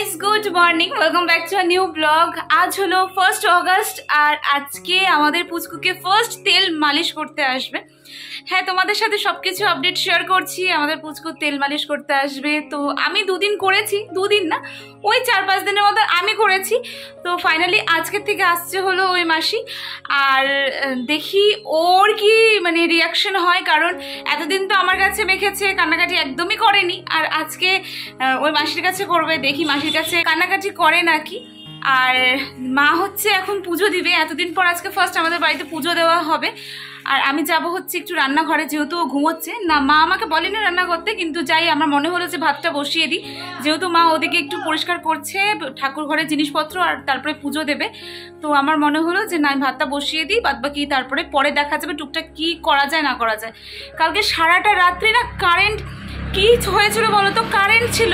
Guys, good morning, welcome back to a new blog. আজ হলো 1 August আর আজকে আমাদের পুচকুকে ফার্স্ট তেল মালিশ করতে আসবে। হ্যাঁ, তোমাদের সাথে সবকিছু আপডেট শেয়ার করছি। আমাদের পুচকু তেল মালিশ করতে আসবে। তো আমি দুদিন করেছি, দুদিন না, ওই 4-5 দিনের মধ্যে আমি করেছি। তো ফাইনালি আজকের থেকে আসছে হলো ওই মাসি। আর দেখি ওর কি মানে রিয়াকশন হয়, কারণ এতদিন তো আমার কাছে মেখেছে, কান্নাকাটি একদমই করেনি। আর আজকে ওই মাসির কাছে করবে, দেখি মাসির কাছে কান্নাকাটি করে নাকি। আর মা হচ্ছে এখন পুজো দিবে, এতদিন পর আজকে ফার্স্ট আমাদের বাড়িতে পুজো দেওয়া হবে। আর আমি যাব হচ্ছে একটু রান্নাঘরে, যেহেতু ও ঘুমোচ্ছে না। মা আমাকে বলেনি রান্না করতে, কিন্তু যাই, আমার মনে হলো যে ভাতটা বসিয়ে দিই, যেহেতু মা ওদিকে একটু পরিষ্কার করছে ঠাকুর ঘরের জিনিসপত্র আর তারপরে পুজো দেবে। তো আমার মনে হলো যে না, ভাতটা বসিয়ে দিই, বাদ বাকি তারপরে পরে দেখা যাবে টুকটাক কি করা যায় না করা যায়। কালকে সারাটা রাত্রি না কারেন্ট কি হয়েছিল বলো তো, কারেন্ট ছিল,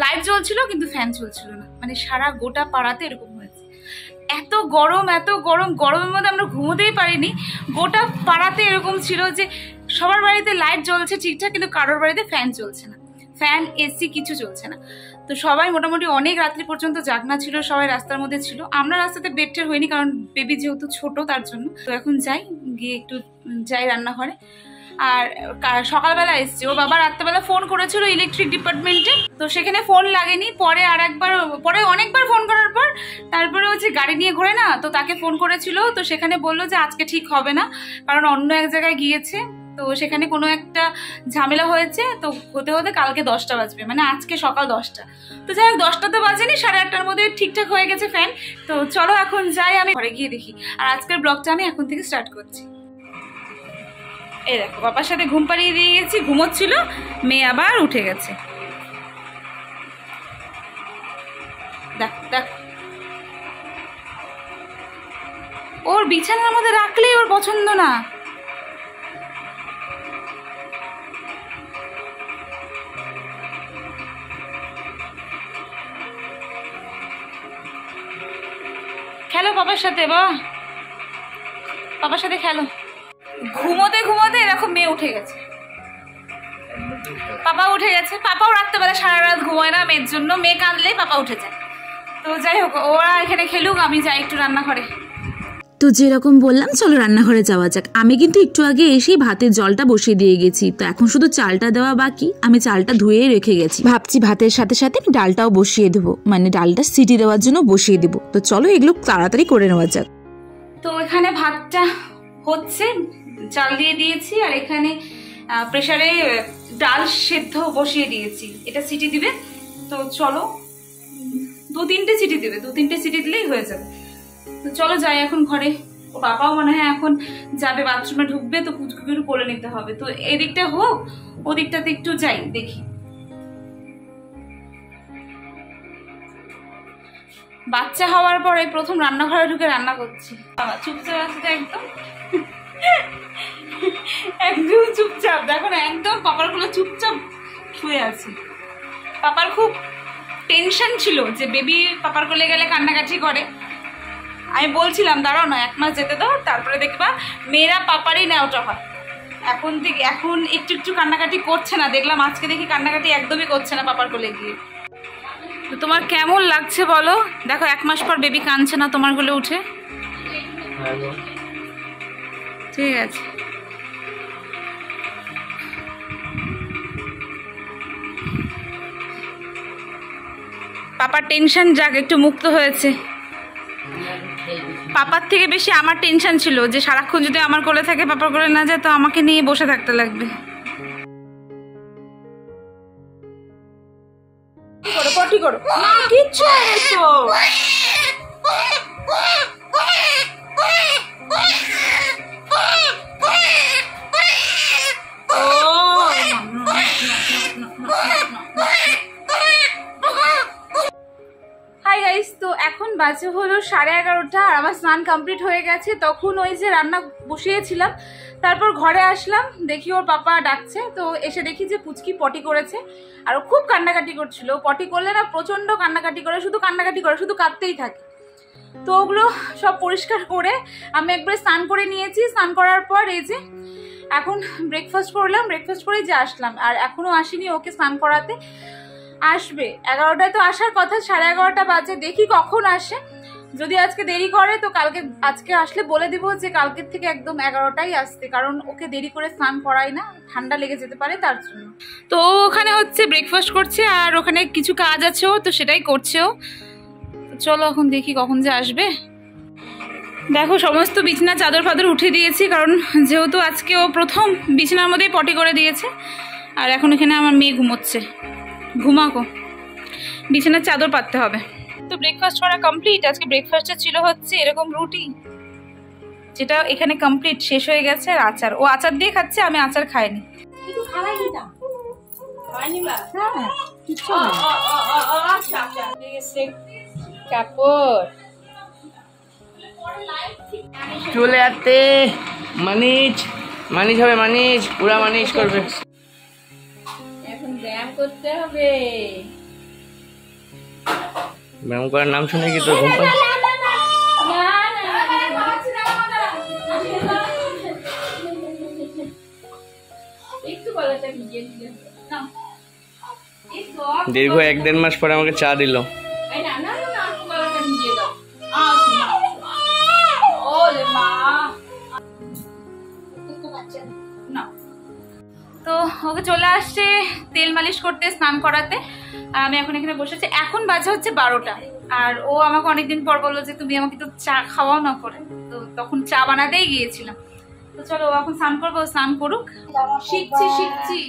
লাইট জ্বলছিল কিন্তু ফ্যান চলছিল না। মানে সারা গোটা পাড়াতে এরকম হয়েছে। এত গরম, এত গরম, গরমের মধ্যে আমরা ঘুমোতেই পারিনি। গোটা পাড়াতে এরকম ছিল যে সবার বাড়িতে লাইট জ্বলছে ঠিকঠাক, কিন্তু কারোর বাড়িতে ফ্যান চলছে না, ফ্যান এসি কিছু চলছে না। তো সবাই মোটামুটি অনেক রাত্রি পর্যন্ত জাগনা ছিল, সবাই রাস্তার মধ্যে ছিল। আমরা রাস্তাতে বেডটের হইনি, কারণ বেবি যেহেতু ছোট তার জন্য। তো এখন যাই, গিয়ে একটু যাই রান্নাঘরে। আর সকালবেলা এসছে ওর বাবা, রাত্রেবেলা ফোন করেছিল ইলেকট্রিক ডিপার্টমেন্টে, তো সেখানে ফোন লাগেনি। পরে অনেকবার ফোন করার পর তারপরে হচ্ছে গাড়ি নিয়ে ঘোরে না, তো তাকে ফোন করেছিল। তো সেখানে বললো যে আজকে ঠিক হবে না, কারণ অন্য এক জায়গায় গিয়েছে, তো সেখানে কোনো একটা ঝামেলা হয়েছে। তো হতে হতে কালকে 10টা বাজবে, মানে আজকে সকাল 10টা। তো যাই হোক, 10টা তো বাজেনি, 8:30টার মধ্যে ঠিকঠাক হয়ে গেছে ফ্যান। তো চলো এখন যাই, আমি ঘরে গিয়ে দেখি। আর আজকের ব্লগটা আমি এখন থেকে স্টার্ট করছি। এই দেখো, বাবার সাথে ঘুম পাড়িয়ে দিয়ে গেছি, ঘুমোচ্ছিল, মেয়ে আবার উঠে গেছে। দেখ দেখ, ওর বিছানার মধ্যে রাখলেই ওর পছন্দ না। খেলো বাবার সাথে, বাবার সাথে খেলো। ঘুমোতে ঘুমোতে এরকম মেয়ে উঠে গেছে, পাপা উঠে গেছে। পাপাও রাত্রেবেলা সারা রাত ঘুমায় না মেয়ের জন্য, মেয়ে কাঁদলে পাপা উঠে যায়। তো যাই হোক, ওরা এখানে খেলুক, আমি যাই একটু রান্নাঘরে। তো যেরকম বললাম, চলো রান্নাঘরে যাওয়া যাক। আমি কিন্তু একটু আগে এসেই ভাতের জলটা বসিয়ে দিয়ে গেছি। তো এখন শুধু চালটা দেওয়া বাকি। আমি চালটা ধুয়ে রেখে গেছি, ভাবছি ভাতের সাথে সাথে আমি ডালটাও বসিয়ে দেবো, মানে ডালটা সিটি দেওয়ার জন্য বসিয়ে দেবো। তো চলো এগুলো তাড়াতাড়ি করে নেওয়া যাক। তো এখানে ভাতটা হচ্ছে, চাল দিয়ে দিয়েছি, আর এখানে প্রেসারে ডাল সেদ্ধ বসিয়ে দিয়েছি। এটা সিটি দিবে, তো চলো 2-3টে সিটি দেবে, 2-3টে সিটি দিলেই হয়ে যাবে। তো চলো যাই এখন ঘরে। ও বাবাও মনে হয় এখন যাবে, বাথরুমে ঢুকবে, তো পুচকুকে একটু কোলে নিতে হবে। তো এদিকটা হোক, ওদিকটাতে একটু যাই দেখি। বাচ্চা হওয়ার পরে প্রথম রান্নাঘরে ঢুকে রান্না করছি। বাবা চুপচাপ আছে তো, একদম একদম চুপচাপ। দেখো না, একদম পাপার কোলে চুপচাপ শুয়ে আছে। পাপার খুব টেনশন ছিল যে বেবি পাপার কোলে গেলে কান্নাকাটি করে। আমি বলছিলাম দাঁড়াও না, 1 মাস যেতে দাও, তারপরে দেখবা মেয়েরা পাপারই নেওয়াটা হয়। এখন একটু একটু কান্নাকাটি করছে না, দেখলাম আজকে দেখি কান্নাকাটি একদমই করছে না পাপার কোলে গিয়ে। তো তোমার কেমন লাগছে বলো? দেখো 1 মাস পর বেবি কাঁদছে না তোমার কোলে উঠে। ঠিক আছে, পাপার টেনশন যাক, একটু মুক্ত হয়েছে। পাপার থেকে বেশি আমার টেনশন ছিল যে সারাক্ষণ যদি আমার কোলে থাকে, পাপার কোলে না যায়, তো আমাকে নিয়ে বসে থাকতে লাগবে। পটি করো, কিচ্ছু হয়েছে। হাই গাইস, তো এখন বাজে হলো 11:30, আর আমার স্নান কমপ্লিট হয়ে গেছে। তখন ওই যে রান্না বসিয়েছিলাম, তারপর ঘরে আসলাম, দেখি ওর পাপা ডাকছে। তো এসে দেখি যে পুচকি পটি করেছে, আর ও খুব কান্নাকাটি করছিল। পটি করলে না প্রচন্ড কান্নাকাটি করে, শুধু কান্নাকাটি করে, শুধু কাঁদতেই থাকে। তো ওগুলো সব পরিষ্কার করে আমি একবার স্নান করে নিয়েছি। স্নান করার পর এই যে এখন ব্রেকফাস্ট করলাম, ব্রেকফাস্ট করেই যে আসলাম, আর এখনো আসিনি ওকে স্নান করাতে। আসবে 11টায় তো আসার কথা, 11:30 বাজে, দেখি কখন আসে। যদি আজকে দেরি করে তো আজকে আসলে বলে দিব যে কালকের থেকে একদম 11টায় আসতে, কারণ ওকে দেরি করে স্নান করাই না, ঠান্ডা লেগে যেতে পারে তার জন্য। তো ওখানে হচ্ছে ব্রেকফাস্ট করছে আর ওখানে কিছু কাজ আছে ও, তো সেটাই করছে ও। চলো এখন দেখি কখন যে আসবে। দেখো সমস্ত বিছানা চাদর ফাদর উঠে দিয়েছি, কারণ যেহেতু আজকে ও প্রথম বিছানার মধ্যেই পটি করে দিয়েছে। আর এখন এখানে আমার মেয়ে ঘুমোচ্ছে, ঘুমাকো, বিছানার চাদর পাততে হবে। তো ব্রেকফাস্ট করা কমপ্লিট। আজকে ব্রেকফাস্টে ছিল হচ্ছে এরকম রুটি, যেটা এখানে কমপ্লিট শেষ হয়ে গেছে, আর আচার। ও আচার দিয়ে খাচ্ছে, আমি আচার খাইনি। চলে আসতে মানিজ হবে, মানিজ পুরা মানিজ করবে। এখন ব্যায়াম করতে হবে। ব্যায়াম করার নাম শুনে কি তোর ঘুম পায়? দীর্ঘ 1-1.5 মাস পরে আমাকে চা দিল। তো ওকে চলে আসছে তেল মালিশ করতে, স্নান করাতে। আর আমি এখন এখানে বসেছি। এখন বাজে হচ্ছে 12টা, আর ও আমাকে অনেকদিন পর বললো যে তুমি আমাকে তো চা খাওয়াও না করে, তো তখন চা বানাতেই গিয়েছিলাম। তো চলো ও এখন স্নান করবো, স্নান করুক। শিখছি।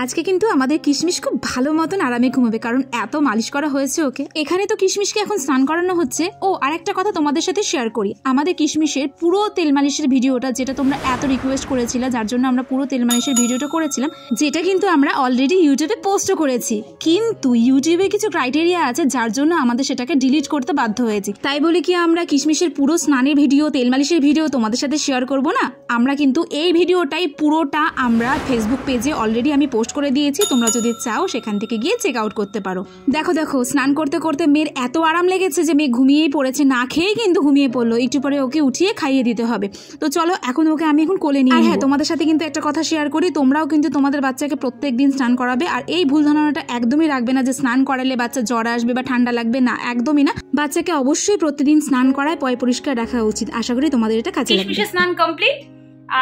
আজকে কিন্তু আমাদের কিশমিশ খুব ভালো মতন আরামে ঘুমাবে, কারণ এত মালিশ করা হয়েছে ওকে। এখানে তো কিশমিশকে এখন স্নান করানো হচ্ছে। ও আরেকটা কথা তোমাদের সাথে শেয়ার করি, আমাদের কিশমিশের পুরো তেল মালিশের ভিডিওটা, যেটা তোমরা এত রিকোয়েস্ট করেছিলে, যার জন্য আমরা পুরো তেল মালিশের ভিডিওটা করেছিলাম, যেটা কিন্তু আমরা অলরেডি ইউটিউবে পোস্টও করেছি। কিন্তু ইউটিউবে কিছু ক্রাইটেরিয়া আছে, যার জন্য আমাদের সেটাকে ডিলিট করতে বাধ্য হয়েছি। তাই বলে কি আমরা কিশমিশের পুরো স্নানের ভিডিও, তেল মালিশের ভিডিও তোমাদের সাথে শেয়ার করব না? আমরা কিন্তু এই ভিডিওটাই পুরোটা আমরা ফেসবুক পেজে অলরেডি আমি পোস্ট করে দিয়েছি, তোমরা যদি চাও সেখান থেকে গিয়ে চেক আউট করতে পারো। দেখো স্নান করতে করতে মেয়ের এত আরাম লেগেছে যে মেয়ে ঘুমিয়েই পড়েছে, না খেয়েই কিন্তু ঘুমিয়ে পড়লো। একটু পরে ওকে উঠিয়ে খাইয়ে দিতে হবে। তো চলো এখন ওকে আমি এখন কোলে নিয়ে। হ্যাঁ, তোমাদের সাথে কিন্তু একটা কথা শেয়ার করি, তোমরাও কিন্তু তোমাদের বাচ্চাকে প্রত্যেকদিন স্নান করাবে। আর এই ভুল ধারণাটা একদমই রাখবে না যে স্নান করালে বাচ্চা জ্বর আসবে বা ঠান্ডা লাগবে, না, একদমই না। বাচ্চাকে অবশ্যই প্রতিদিন স্নান করায় পয় পরিষ্কার রাখা উচিত। আশা করি তোমাদের এটা কাজে লাগবে। স্নান কমপ্লিট,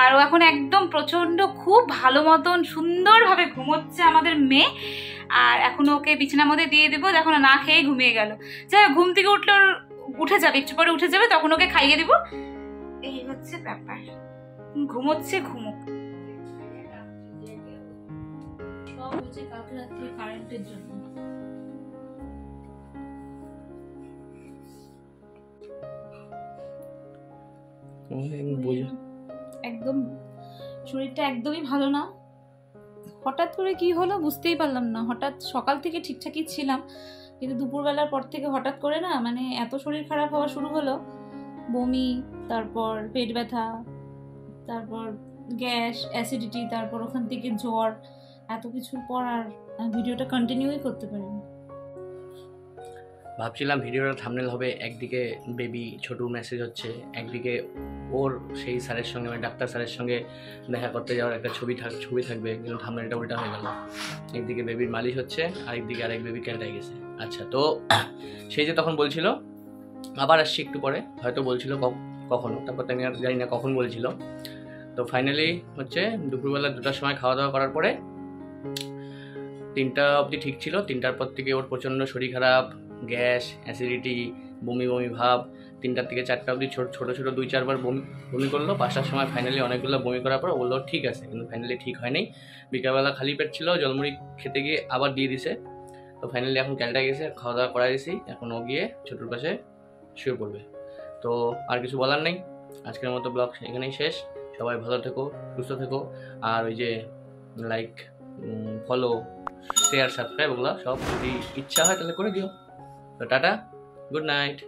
আর ও এখন একদম প্রচন্ড খুব ভালো মতন সুন্দরভাবে ঘুমোচ্ছে আমাদের মেয়ে। আর এখন ওকে বিছানার মধ্যে দিয়ে দেবো, দেখো না খেয়ে ঘুমিয়ে গেল। যাই হোক, ঘুম থেকে উঠে যাবে, একটু পরে উঠে যাবে, তখন ওকে খাইয়ে দিব। এই হচ্ছে ব্যাপার, ঘুমোচ্ছে, ঘুমুক। সব হচ্ছে কালকে রাত্রে কারেন্টের জন্য। একদম শরীরটা একদমই ভালো না। হঠাৎ করে কি হলো বুঝতেই পারলাম না। হঠাৎ সকাল থেকে ঠিকঠাকই ছিলাম, কিন্তু দুপুরবেলার পর থেকে হঠাৎ করে না মানে এত শরীর খারাপ হওয়া শুরু হলো, বমি, তারপর পেট ব্যথা, তারপর গ্যাস, অ্যাসিডিটি, তারপর ওখান থেকে জ্বর, এত কিছুর পর আর ভিডিওটা কন্টিনিউই করতে পারিনি। ভাবছিলাম ভিডিওটা থাম্বনেল হবে, একদিকে বেবি ছোটুর মেসেজ হচ্ছে, একদিকে ওর সেই স্যারের সঙ্গে মানে ডাক্তার স্যারের সঙ্গে দেখা করতে যাওয়ার একটা ছবি থাকবে, কিন্তু থাম্বনেলটা উল্টা হয়ে গেল। একদিকে বেবির মালিশ হচ্ছে, আরেকদিকে আরেক বেবি ক্যালটাই গেছে। আচ্ছা, তো সেই যে তখন বলছিল আবার আসছি একটু পরে, হয়তো বলছিল কখনো, তারপর আমি আর জানি না কখন বলছিল। তো ফাইনালি হচ্ছে দুপুরবেলা 2টার সময় খাওয়া দাওয়া করার পরে 3টা অবধি ঠিক ছিল। 3টার পর থেকে ওর প্রচণ্ড শরীর খারাপ, গ্যাস, অ্যাসিডিটি, বমি ভাব। 3টার থেকে 4টা অবধি ছোটো 2-4 বার বমি করলো। 5টার সময় ফাইনালি অনেকগুলো বমি করার পর বললো ঠিক আছে, কিন্তু ফাইনালি ঠিক হয়নি। বিকালবেলা খালি পেট ছিল, জলমুড়ি খেতে গিয়ে আবার দিয়ে দিছে। তো ফাইনালি এখন ক্যালটা গেছে, খাওয়া দাওয়া করাই দিয়েছি, এখন ও গিয়ে ছোটোর পাশে শুয়ে পড়বে। তো আর কিছু বলার নেই, আজকের মতো ব্লগ এখানেই শেষ। সবাই ভালো থেকো, সুস্থ থেকো, আর ওই যে লাইক, ফলো, শেয়ার, সাবস্ক্রাইব ওগুলো সব যদি ইচ্ছা হয় তাহলে করে দিও। তো টাটা, গুড নাইট।